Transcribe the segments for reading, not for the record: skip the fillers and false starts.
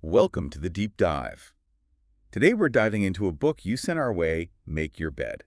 Welcome to the Deep Dive. Today we're diving into a book you sent our way, Make Your Bed,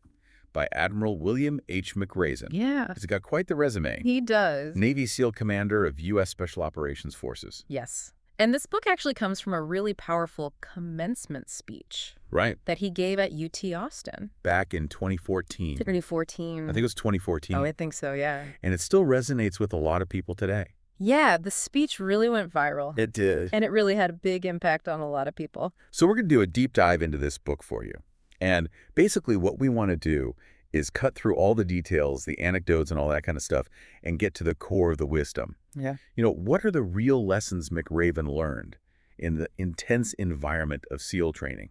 by Admiral William H. McRaven. Yeah. He's got quite the resume. He does. Navy SEAL commander of U.S. Special Operations Forces. Yes. And this book actually comes from a really powerful commencement speech Right. that he gave at UT Austin. Back in 2014. 2014. I think it was 2014. Oh, I think so, yeah. And it still resonates with a lot of people today. Yeah, the speech really went viral. It did. And it really had a big impact on a lot of people. So we're going to do a deep dive into this book for you. And basically what we want to do is cut through all the details, the anecdotes and all that kind of stuff, and get to the core of the wisdom. Yeah. You know, what are the real lessons McRaven learned in the intense environment of SEAL training?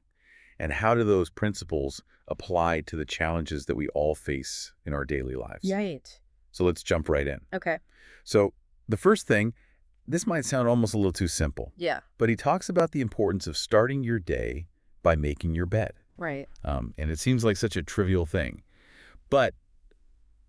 And how do those principles apply to the challenges that we all face in our daily lives? Right. So let's jump right in. Okay. So the first thing, this might sound almost a little too simple, Yeah. but he talks about the importance of starting your day by making your bed. Right. And it seems like such a trivial thing. But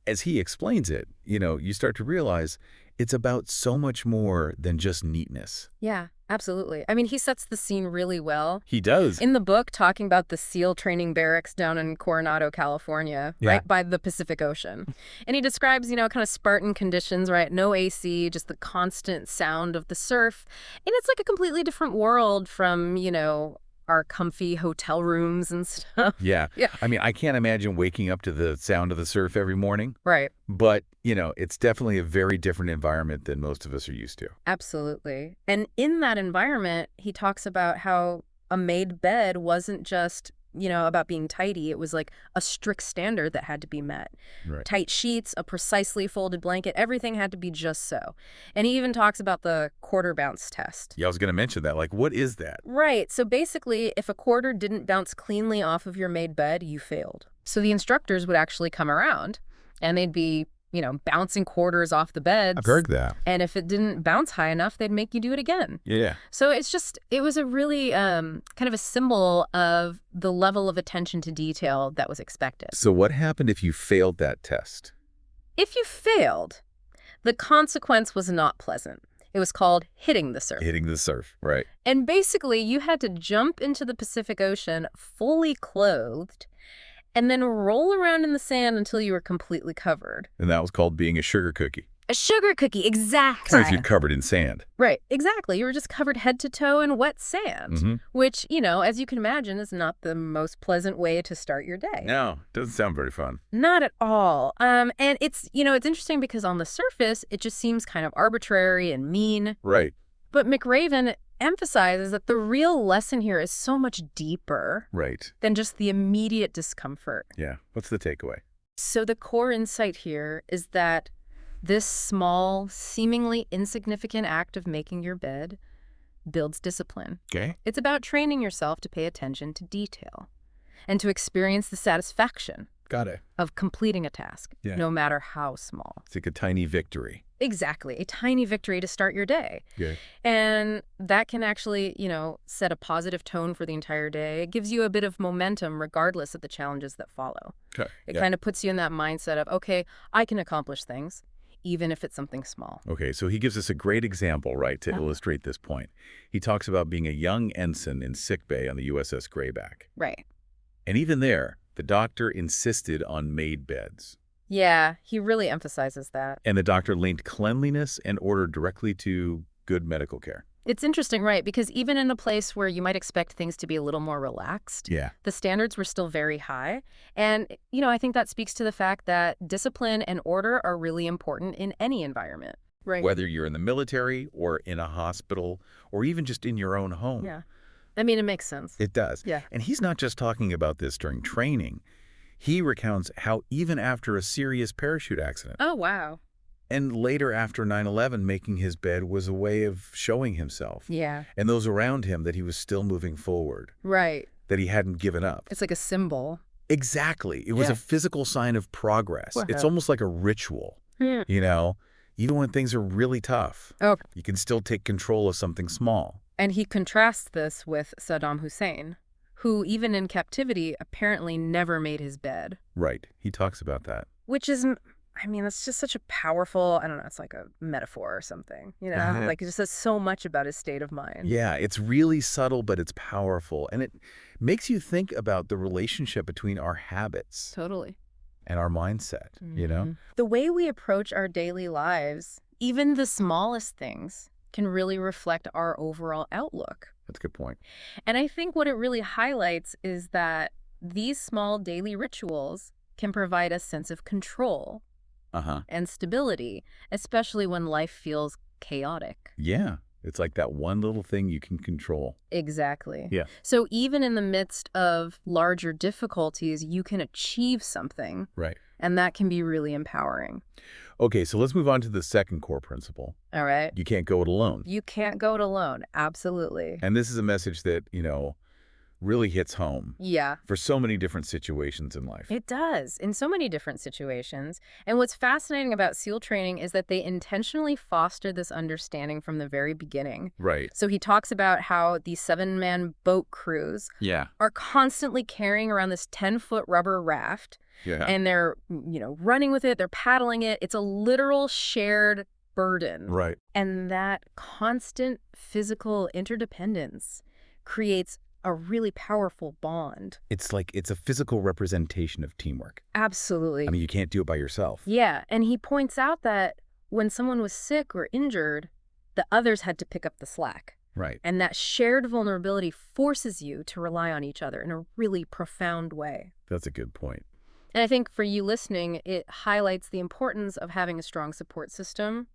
as he explains it, you know, you start to realize it's about so much more than just neatness. Yeah, absolutely. I mean, he sets the scene really well. He does. In the book, talking about the SEAL training barracks down in Coronado, California, Yeah. right by the Pacific Ocean. And he describes, you know, kind of Spartan conditions, right? No AC, just the constant sound of the surf. And it's like a completely different world from, you know, our comfy hotel rooms and stuff. Yeah. Yeah. I mean, I can't imagine waking up to the sound of the surf every morning, Right. but, you know, it's definitely a very different environment than most of us are used to. Absolutely. And in that environment, he talks about how a made bed wasn't just, you know, about being tidy. It was like a strict standard that had to be met. Right. Tight sheets, a precisely folded blanket, everything had to be just so. And he even talks about the quarter bounce test. Yeah, I was going to mention that. Like, what is that? Right. So basically, if a quarter didn't bounce cleanly off of your made bed, you failed. So the instructors would actually come around and they'd be, you know, bouncing quarters off the beds. I've heard that. And if it didn't bounce high enough, they'd make you do it again. Yeah. So it was a really kind of a symbol of the level of attention to detail that was expected. So what happened if you failed that test? If you failed, the consequence was not pleasant. It was called hitting the surf. Hitting the surf, right. And basically, you had to jump into the Pacific Ocean fully clothed and then roll around in the sand until you were completely covered. And that was called being a sugar cookie. A sugar cookie, exactly. If you're covered in sand. Right, exactly. You were just covered head to toe in wet sand, which, you know, as you can imagine, is not the most pleasant way to start your day. No, doesn't sound very fun. Not at all. And it's, you know, it's interesting because on the surface, it just seems kind of arbitrary and mean. Right. But McRaven emphasizes that the real lesson here is so much deeper Right. than just the immediate discomfort. Yeah. What's the takeaway? So the core insight here is that this small, seemingly insignificant act of making your bed builds discipline. Okay. It's about training yourself to pay attention to detail and to experience the satisfaction Got it. of completing a task, Yeah. no matter how small. It's like a tiny victory. Exactly. A tiny victory to start your day. Good. And that can actually, you know, set a positive tone for the entire day. It gives you a bit of momentum regardless of the challenges that follow. Okay. It kind of puts you in that mindset of, okay, I can accomplish things, even if it's something small. Okay, so he gives us a great example, right, to illustrate this point. He talks about being a young ensign in sickbay on the USS Grayback. Right. And even there, the doctor insisted on made beds. Yeah, he really emphasizes that. And the doctor linked cleanliness and order directly to good medical care. It's interesting, right? Because even in a place where you might expect things to be a little more relaxed, Yeah. the standards were still very high. And, you know, I think that speaks to the fact that discipline and order are really important in any environment. Right. Whether you're in the military or in a hospital or even just in your own home. Yeah. I mean, it makes sense. It does. Yeah. And he's not just talking about this during training. He recounts how even after a serious parachute accident Oh, wow. and later after 9/11, making his bed was a way of showing himself Yeah. and those around him that he was still moving forward, Right. that he hadn't given up. It's like a symbol. Exactly. It was Yeah. a physical sign of progress. Wow. It's almost like a ritual, Yeah. you know? Even when things are really tough, Oh, you can still take control of something small. and he contrasts this with Saddam Hussein, who even in captivity apparently never made his bed, Right. He talks about that. which is I mean, that's just such a powerful, I don't know, it's like a metaphor or something, Like it just says so much about his state of mind. Yeah, it's really subtle, but it's powerful. And it makes you think about the relationship between our habits Totally. and our mindset. The way we approach our daily lives, even the smallest things, can really reflect our overall outlook. That's a good point. And I think what it really highlights is that these small daily rituals can provide a sense of control and stability, especially when life feels chaotic. Yeah. It's like that one little thing you can control. Exactly. Yeah. So even in the midst of larger difficulties, you can achieve something. Right. And that can be really empowering. Okay, so let's move on to the second core principle. All right. You can't go it alone. You can't go it alone. Absolutely. And this is a message that, really hits home. Yeah. For so many different situations in life. It does, in so many different situations. And what's fascinating about SEAL training is that they intentionally foster this understanding from the very beginning. Right. So he talks about how these 7-man boat crews are constantly carrying around this 10-foot rubber raft. Yeah. And they're, running with it, they're paddling it. It's a literal shared burden. Right. And that constant physical interdependence creates a really powerful bond. It's like it's a physical representation of teamwork. Absolutely. I mean, you can't do it by yourself. Yeah, and he points out that when someone was sick or injured, the others had to pick up the slack. Right. And that shared vulnerability forces you to rely on each other in a really profound way. That's a good point. And I think for you listening, it highlights the importance of having a strong support system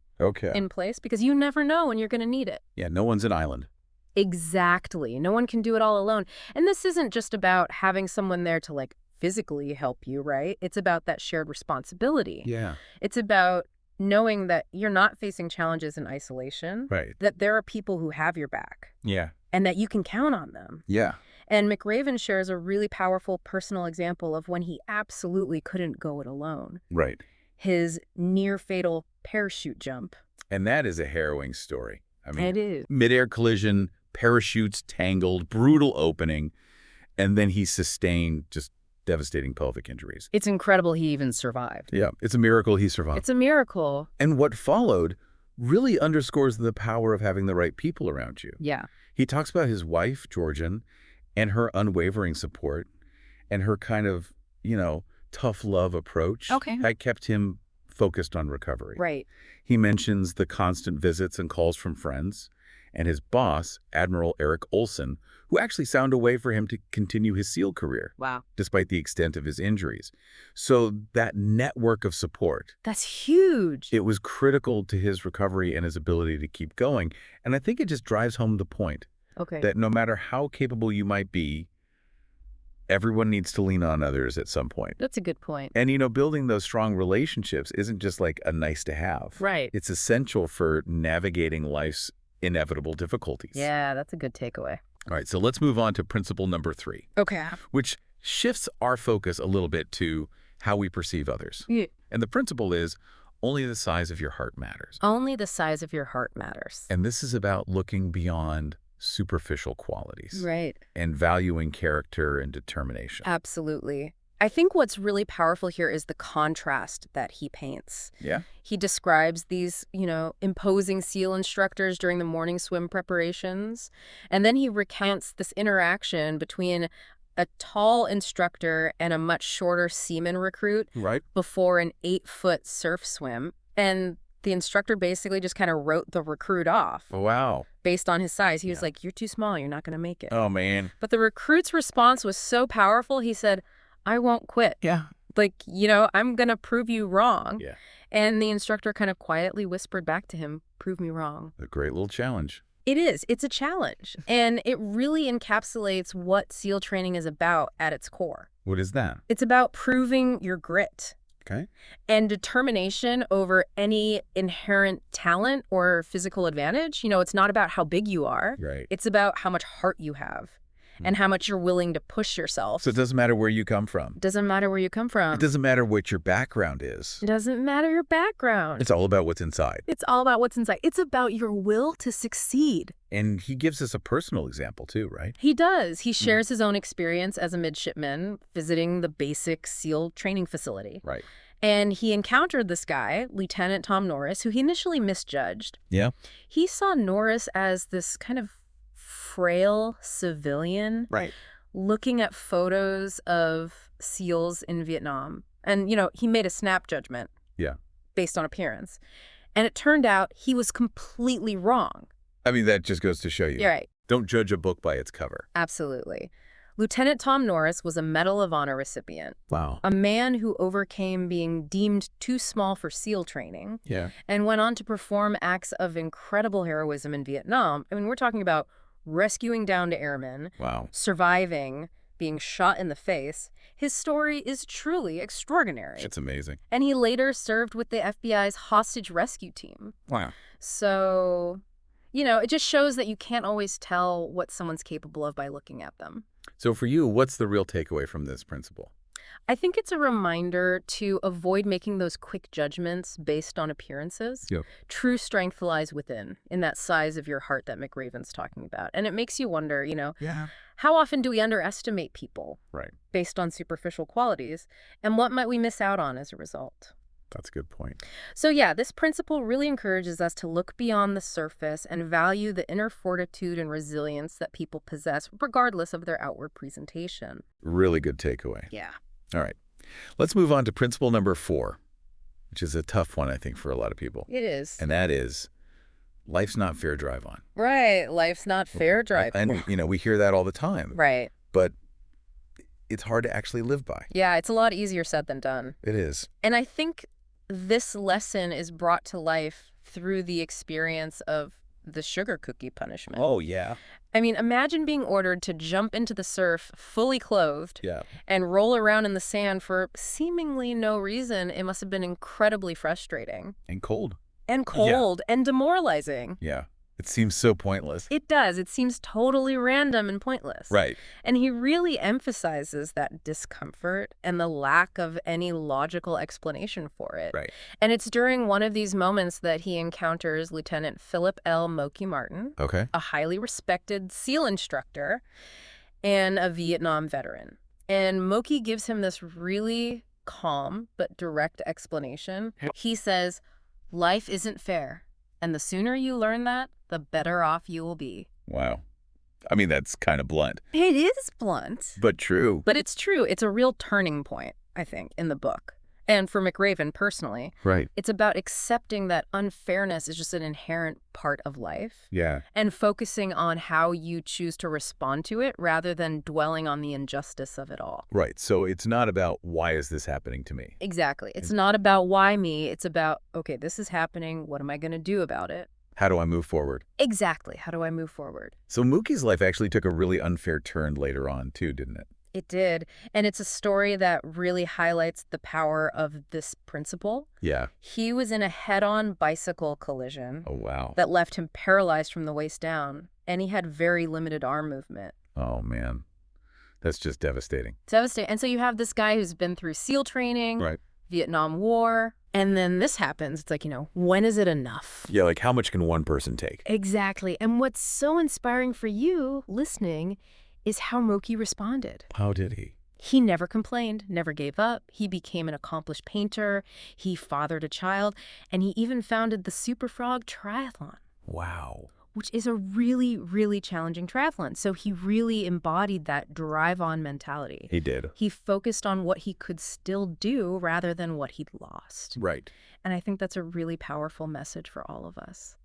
in place, because you never know when you're going to need it. Yeah, no one's an island. Exactly. No one can do it all alone. And this isn't just about having someone there to physically help you, right? It's about that shared responsibility. Yeah. It's about knowing that you're not facing challenges in isolation. Right. That there are people who have your back. Yeah. And that you can count on them. Yeah. And McRaven shares a really powerful personal example of when he absolutely couldn't go it alone. Right. His near-fatal parachute jump. And that is a harrowing story. I mean, It is. Mid-air collision, parachutes tangled, brutal opening, and then he sustained just devastating pelvic injuries. It's incredible he even survived. Yeah, it's a miracle he survived. It's a miracle. And what followed really underscores the power of having the right people around you. Yeah. He talks about his wife, Georgian, and her unwavering support and her kind of, tough love approach. Okay. That kept him focused on recovery. Right. He mentions the constant visits and calls from friends and his boss, Admiral Eric Olson, who actually found a way for him to continue his SEAL career. Wow. Despite the extent of his injuries. So that network of support. That's huge. It was critical to his recovery and his ability to keep going. And I think it just drives home the point that no matter how capable you might be, everyone needs to lean on others at some point. That's a good point. And, building those strong relationships isn't just like a nice to have. Right. It's essential for navigating life's inevitable difficulties. Yeah, that's a good takeaway. All right, so let's move on to principle number 3. Okay. Which shifts our focus a little bit to how we perceive others. Yeah. And the principle is only the size of your heart matters. Only the size of your heart matters. And this is about looking beyond superficial qualities. Right. And valuing character and determination. Absolutely. I think what's really powerful here is the contrast that he paints. Yeah. He describes these, imposing SEAL instructors during the morning swim preparations. And then he recounts this interaction between a tall instructor and a much shorter seaman recruit before an 8-foot surf swim. And the instructor basically just kind of wrote the recruit off. Oh, wow. Based on his size. He was like, "You're too small. You're not going to make it." Oh, man. But the recruit's response was so powerful. He said, "I won't quit. Yeah. I'm going to prove you wrong." Yeah. And the instructor kind of quietly whispered back to him, "Prove me wrong." A great little challenge. It is. It's a challenge. And it really encapsulates what SEAL training is about at its core. What is that? It's about proving your grit. Okay. And determination over any inherent talent or physical advantage. It's not about how big you are. Right. It's about how much heart you have and how much you're willing to push yourself. So it doesn't matter where you come from. Doesn't matter where you come from. It doesn't matter what your background is. It doesn't matter your background. It's all about what's inside. It's all about what's inside. It's about your will to succeed. And he gives us a personal example too, right? He does. He shares his own experience as a midshipman visiting the basic SEAL training facility. Right. And he encountered this guy, Lieutenant Tom Norris, who he initially misjudged. Yeah. He saw Norris as this kind of frail civilian Right. looking at photos of SEALs in Vietnam. And, he made a snap judgment. Yeah. Based on appearance. And it turned out he was completely wrong. I mean, that just goes to show you. You're right. Don't judge a book by its cover. Absolutely. Lieutenant Tom Norris was a Medal of Honor recipient. Wow. A man who overcame being deemed too small for SEAL training. Yeah. And went on to perform acts of incredible heroism in Vietnam. I mean, we're talking about rescuing downed airmen. Wow. Surviving, being shot in the face. His story is truly extraordinary. It's amazing. And he later served with the FBI's hostage rescue team. Wow. So, it just shows that you can't always tell what someone's capable of by looking at them. So for you, what's the real takeaway from this principle? I think it's a reminder to avoid making those quick judgments based on appearances. Yep. True strength lies within, in that size of your heart that McRaven's talking about. And it makes you wonder, Yeah. how often do we underestimate people Right. based on superficial qualities? And what might we miss out on as a result? That's a good point. So yeah, this principle really encourages us to look beyond the surface and value the inner fortitude and resilience that people possess, regardless of their outward presentation. Really good takeaway. Yeah. All right. Let's move on to principle number 4, which is a tough one, I think, for a lot of people. It is. And that is, life's not fair, drive on. Right. Life's not fair, drive. And, we hear that all the time. Right. But it's hard to actually live by. Yeah, it's a lot easier said than done. It is. And I think this lesson is brought to life through the experience of the sugar cookie punishment. Oh, yeah. I mean, imagine being ordered to jump into the surf fully clothed Yeah. and roll around in the sand for seemingly no reason. It must have been incredibly frustrating. And cold. And cold and demoralizing. Yeah. It seems so pointless. It does. It seems totally random and pointless. Right. And he really emphasizes that discomfort and the lack of any logical explanation for it. Right. And it's during one of these moments that he encounters Lieutenant Philip L. Moki Martin, Okay. a highly respected SEAL instructor and a Vietnam veteran. And Moki gives him this really calm but direct explanation. He says, "Life isn't fair. And the sooner you learn that, the better off you will be." Wow. I mean, that's kind of blunt. It is blunt. But true. But it's true. It's a real turning point, I think, in the book. And for McRaven personally, Right. it's about accepting that unfairness is just an inherent part of life Yeah. and focusing on how you choose to respond to it rather than dwelling on the injustice of it all. Right. So it's not about why is this happening to me? Exactly. It's not about why me. It's about, okay, this is happening. What am I going to do about it? How do I move forward? Exactly. How do I move forward? So Mookie's life actually took a really unfair turn later on, too, didn't it? It did. And it's a story that really highlights the power of this principle. Yeah. He was in a head-on bicycle collision Oh, wow. that left him paralyzed from the waist down, and he had very limited arm movement. Oh, man. That's just devastating. Devastating. And so you have this guy who's been through SEAL training, Right. Vietnam War, and then this happens. It's like, when is it enough? Yeah, like how much can one person take? Exactly. And what's so inspiring for you listening is how Moki responded. How did he? He never complained, never gave up. He became an accomplished painter. He fathered a child, and he even founded the Super Frog Triathlon, Wow. which is a really, really challenging triathlon. So he really embodied that drive-on mentality. He did. He focused on what he could still do rather than what he'd lost. Right. And I think that's a really powerful message for all of us.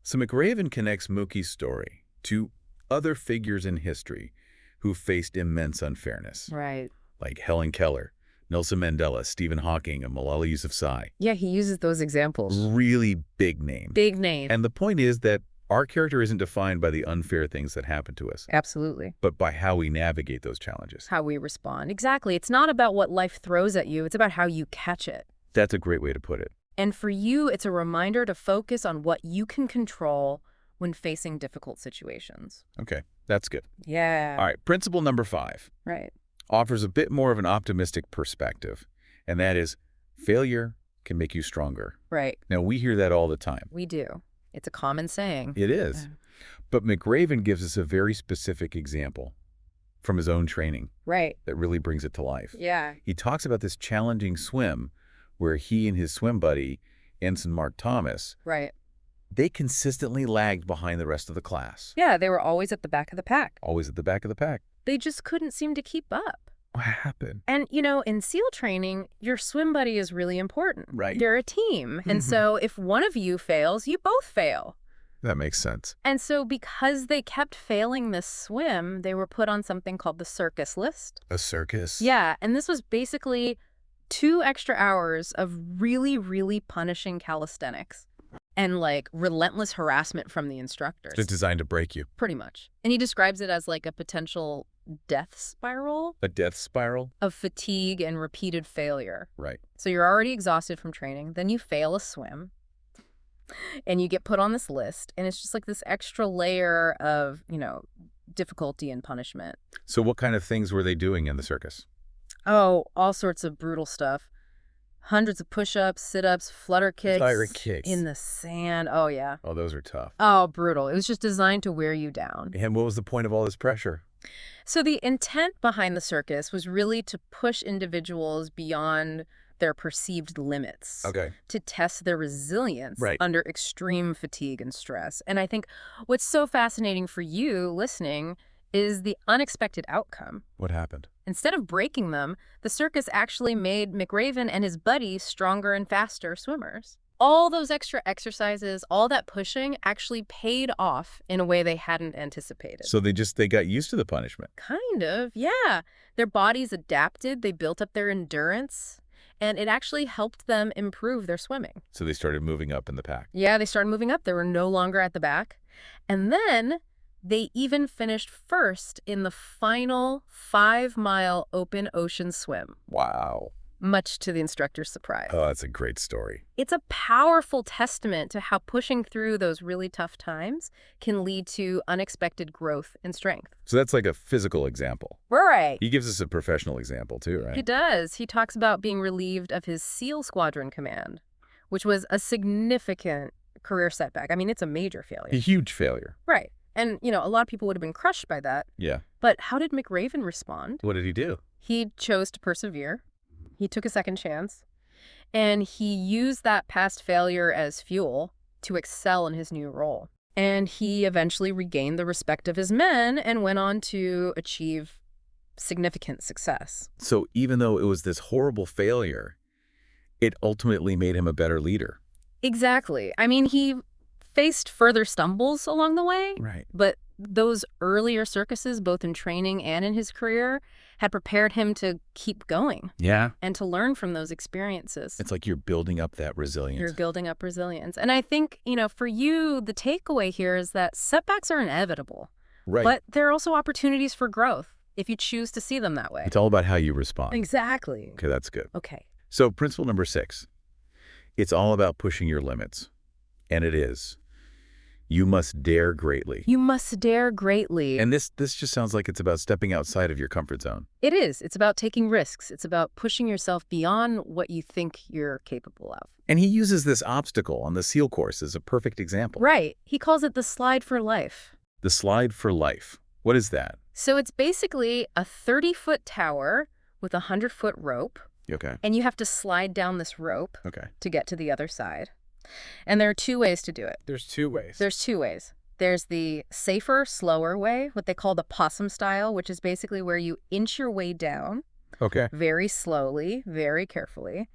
So McRaven connects Mookie's story to other figures in history who faced immense unfairness, Right. like Helen Keller, Nelson Mandela, Stephen Hawking, and Malala Yousafzai. Yeah, he uses those examples. Really big names. Big name. And the point is that our character isn't defined by the unfair things that happen to us, Absolutely. but by how we navigate those challenges. How we respond. Exactly. It's not about what life throws at you. It's about how you catch it. That's a great way to put it. And for you, it's a reminder to focus on what you can control when facing difficult situations. Okay, that's good. Yeah. All right, principle number 5 Right. offers a bit more of an optimistic perspective, and that is failure can make you stronger. Right. Now, we hear that all the time. We do. It's a common saying. It is. But McRaven gives us a very specific example from his own training Right. that really brings it to life. Yeah. He talks about this challenging swim where he and his swim buddy, Ensign Mark Thomas, Right. they consistently lagged behind the rest of the class. Yeah, they were always at the back of the pack. Always at the back of the pack. They just couldn't seem to keep up. What happened? And, in SEAL training, your swim buddy is really important. Right. They're a team. And so if one of you fails, you both fail. That makes sense. And so because they kept failing this swim, they were put on something called the circus list. A circus? Yeah, and this was basically 2 extra hours of really, really punishing calisthenics and relentless harassment from the instructors. It's designed to break you. Pretty much. And he describes it as a potential death spiral A death spiral? of fatigue and repeated failure. Right. So you're already exhausted from training, then you fail a swim, and you get put on this list, and it's just this extra layer of, difficulty and punishment. So what kind of things were they doing in the circus? Oh, all sorts of brutal stuff. Hundreds of push-ups, sit-ups, flutter kicks. Flutter kicks. In the sand. Oh, yeah. Oh, those are tough. Oh, brutal. It was just designed to wear you down. And what was the point of all this pressure? So the intent behind the circus was really to push individuals beyond their perceived limits. Okay. To test their resilience Right. under extreme fatigue and stress. And I think what's so fascinating for you listening is the unexpected outcome. What happened? Instead of breaking them, the circus actually made McRaven and his buddies stronger and faster swimmers. All those extra exercises, all that pushing actually paid off in a way they hadn't anticipated. So they got used to the punishment. Kind of, yeah. Their bodies adapted, they built up their endurance, and it actually helped them improve their swimming. So they started moving up in the pack. Yeah, they started moving up. They were no longer at the back. And then they even finished first in the final 5-mile open ocean swim, Wow. much to the instructor's surprise. Oh, that's a great story. It's a powerful testament to how pushing through those really tough times can lead to unexpected growth and strength. So that's like a physical example. Right. He gives us a professional example too, right? He does. He talks about being relieved of his SEAL Squadron command, which was a significant career setback. I mean, it's a major failure. A huge failure. Right. And, a lot of people would have been crushed by that. Yeah. But how did McRaven respond? What did he do? He chose to persevere. He took a second chance. And he used that past failure as fuel to excel in his new role. And he eventually regained the respect of his men and went on to achieve significant success. So even though it was this horrible failure, it ultimately made him a better leader. Exactly. I mean, he faced further stumbles along the way. Right. But those earlier circuses, both in training and in his career, had prepared him to keep going Yeah. and to learn from those experiences. It's like you're building up that resilience. You're building up resilience. And I think, for you, the takeaway here is that setbacks are inevitable. Right. But there are also opportunities for growth if you choose to see them that way. It's all about how you respond. Exactly. Okay, that's good. Okay. So principle number 6, it's all about pushing your limits. And it is. You must dare greatly. You must dare greatly. And this just sounds like it's about stepping outside of your comfort zone. It is. It's about taking risks. It's about pushing yourself beyond what you think you're capable of. And he uses this obstacle on the SEAL course as a perfect example. Right. He calls it the slide for life. The slide for life. What is that? So it's basically a 30-foot tower with a 100-foot rope. Okay. And you have to slide down this rope Okay. to get to the other side. And there are 2 ways to do it. There's 2 ways. There's 2 ways. There's the safer, slower way, what they call the possum style, which is basically where you inch your way down Okay. very slowly, very carefully.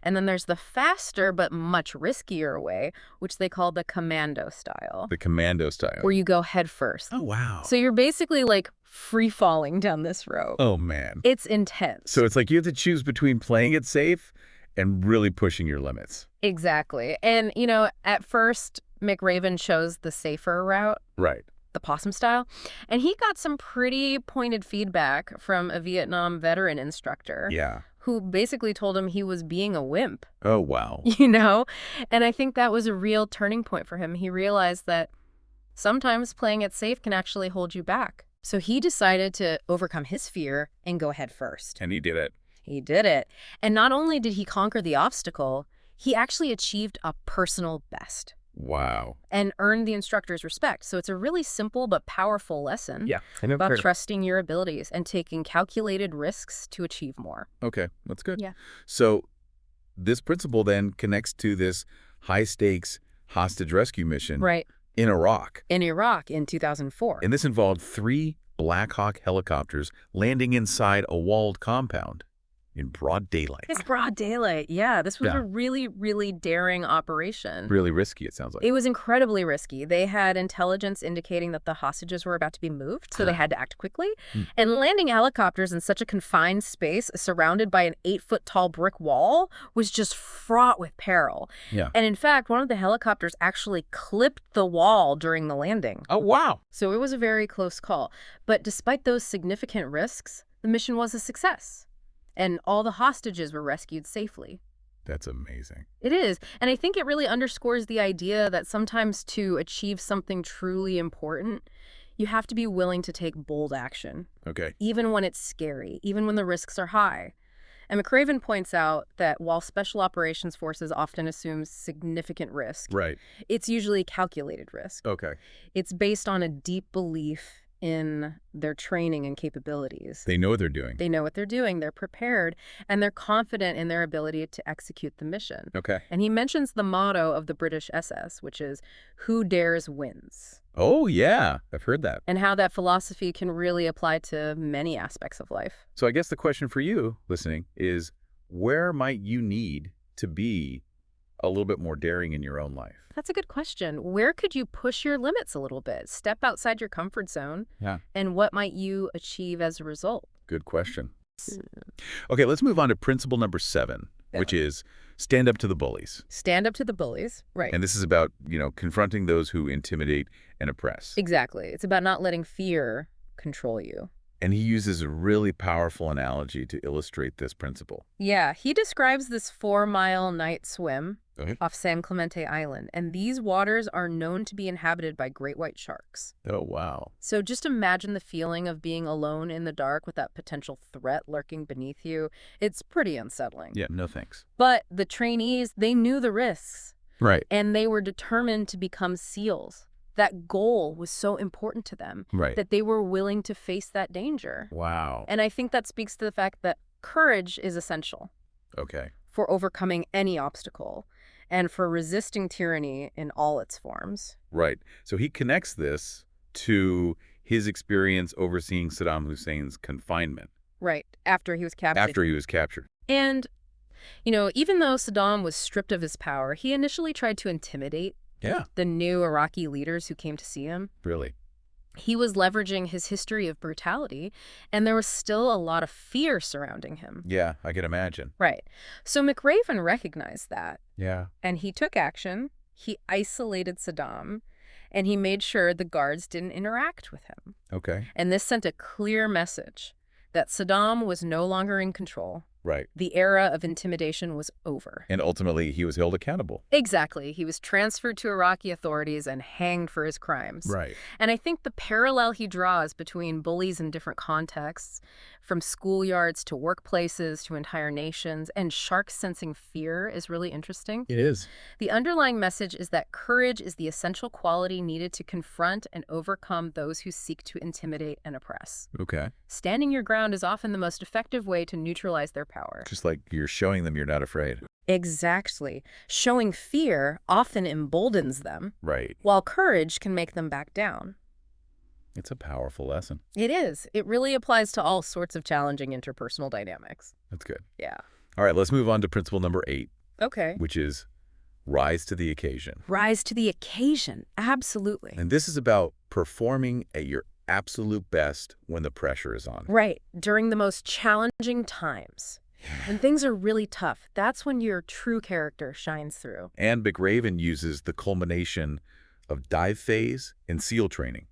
And then there's the faster but much riskier way, which they call the commando style, The commando style. where you go head first. Oh, wow. So you're basically free falling down this rope. Oh, man. It's intense. So it's like you have to choose between playing it safe and really pushing your limits. Exactly. And, at first, McRaven chose the safer route, Right. the possum style, and he got some pretty pointed feedback from a Vietnam veteran instructor Yeah. who basically told him he was being a wimp, Oh, wow. And I think that was a real turning point for him. He realized that sometimes playing it safe can actually hold you back. So he decided to overcome his fear and go head first. And he did it. He did it. And not only did he conquer the obstacle, he actually achieved a personal best Wow. and earned the instructor's respect. So it's a really simple but powerful lesson I never about heard. trusting your abilities and taking calculated risks to achieve more. Okay, that's good. Yeah. So this principle then connects to this high-stakes hostage rescue mission Right. in Iraq. In Iraq in 2004. And this involved 3 Black Hawk helicopters landing inside a walled compound in broad daylight. It's broad daylight. Yeah, this was Yeah. a really, really daring operation. Really risky, it sounds like. It was incredibly risky. They had intelligence indicating that the hostages were about to be moved, so they had to act quickly. And landing helicopters in such a confined space, surrounded by an 8-foot-tall brick wall, was just fraught with peril. Yeah. And in fact, one of the helicopters actually clipped the wall during the landing. Oh, wow. So it was a very close call. But despite those significant risks, the mission was a success. And all the hostages were rescued safely. That's amazing. It is. And I think it really underscores the idea that sometimes to achieve something truly important, you have to be willing to take bold action, Okay. even when it's scary, even when the risks are high. And McRaven points out that while Special Operations Forces often assume significant risk, Right. it's usually calculated risk. Okay. It's based on a deep belief in their training and capabilities. They know what they're doing. They know what they're doing, they're prepared, and they're confident in their ability to execute the mission. Okay. And he mentions the motto of the British SS, which is, "Who dares wins," Oh, yeah. I've heard that. and how that philosophy can really apply to many aspects of life. So I guess the question for you listening is, where might you need to be a little bit more daring in your own life? That's a good question. Where could you push your limits a little bit, step outside your comfort zone, Yeah. and what might you achieve as a result? Good question. Okay, let's move on to principle number 7, which is stand up to the bullies. Stand up to the bullies. Right. And this is about, confronting those who intimidate and oppress. Exactly. It's about not letting fear control you. And he uses a really powerful analogy to illustrate this principle. Yeah, he describes this 4-mile night swim Okay. off San Clemente Island, and these waters are known to be inhabited by great white sharks. Oh, wow. So just imagine the feeling of being alone in the dark with that potential threat lurking beneath you. It's pretty unsettling. Yeah, no thanks. But the trainees, they knew the risks, Right. and they were determined to become SEALs. That goal was so important to them Right. that they were willing to face that danger. Wow. And I think that speaks to the fact that courage is essential Okay. for overcoming any obstacle and for resisting tyranny in all its forms. Right. So he connects this to his experience overseeing Saddam Hussein's confinement Right, after he was captured. after he was captured. And, even though Saddam was stripped of his power, he initially tried to intimidate Yeah, the new Iraqi leaders who came to see him. really. He was leveraging his history of brutality, and there was still a lot of fear surrounding him. Yeah, I can imagine. Right. So McRaven recognized that, Yeah. and he took action. He isolated Saddam, and he made sure the guards didn't interact with him. Okay. And this sent a clear message that Saddam was no longer in control. Right. The era of intimidation was over. And ultimately, he was held accountable. Exactly. He was transferred to Iraqi authorities and hanged for his crimes. Right. And I think the parallel he draws between bullies in different contexts, from schoolyards to workplaces to entire nations, and sharks sensing fear is really interesting. It is. The underlying message is that courage is the essential quality needed to confront and overcome those who seek to intimidate and oppress. Okay. Standing your ground is often the most effective way to neutralize their power. Just like you're showing them you're not afraid. Exactly. Showing fear often emboldens them, Right. while courage can make them back down. It's a powerful lesson. It is. It really applies to all sorts of challenging interpersonal dynamics. That's good. Yeah. All right, let's move on to principle number 8, Okay. which is rise to the occasion. Rise to the occasion. Absolutely. And this is about performing at your absolute best when the pressure is on. Right. During the most challenging times, when things are really tough, that's when your true character shines through. And McRaven uses the culmination of dive phase and SEAL training.